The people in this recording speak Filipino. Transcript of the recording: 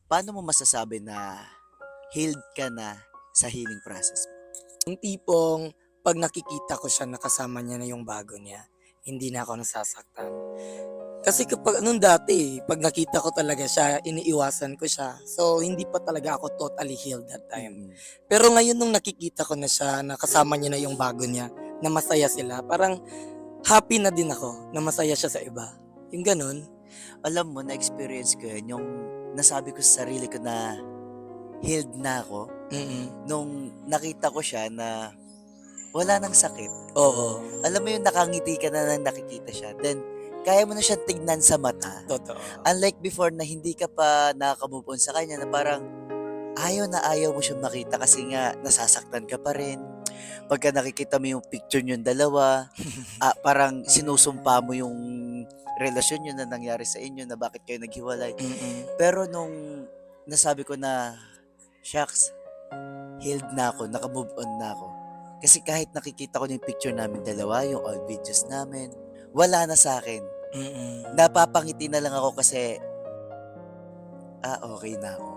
Paano mo masasabi na healed ka na sa healing process mo? Yung tipong 'pag nakikita ko siya na kasama niya na yung bago niya, hindi na ako nasasaktan. Kasi kapag nung dati, 'pag nakita ko talaga siya, iniiwasan ko siya. So, hindi pa talaga ako totally healed that time. Mm. Pero ngayon nung nakikita ko na siya, na kasama niya na yung bago niya, na masaya sila, parang happy na din ako na masaya siya sa iba, yung gano'n. Alam mo na-experience ko 'yun, yung nasabi ko sa sarili ko na healed na ako Mm, nung nakita ko siya na wala ng sakit. oo, Alam mo yung nakangiti ka na nang nakikita siya, then kaya mo na siyang tignan sa mata. totoo. Unlike before na hindi ka pa nakaka-move on sa kanya na parang ayaw na ayaw mo siyang makita kasi nga nasasaktan ka pa rin. Pagka nakikita mo yung picture niyong dalawa, parang sinusumpa mo yung relasyon niyo na nangyari sa inyo na bakit kayo naghiwalay. Mm, Pero nung nasabi ko na, "Shucks, healed na ako, naka-move on na ako." Kasi kahit nakikita ko na yung picture namin dalawa, yung old videos namin, wala na sa akin. mm. Napapangiti na lang ako kasi, okay na ako.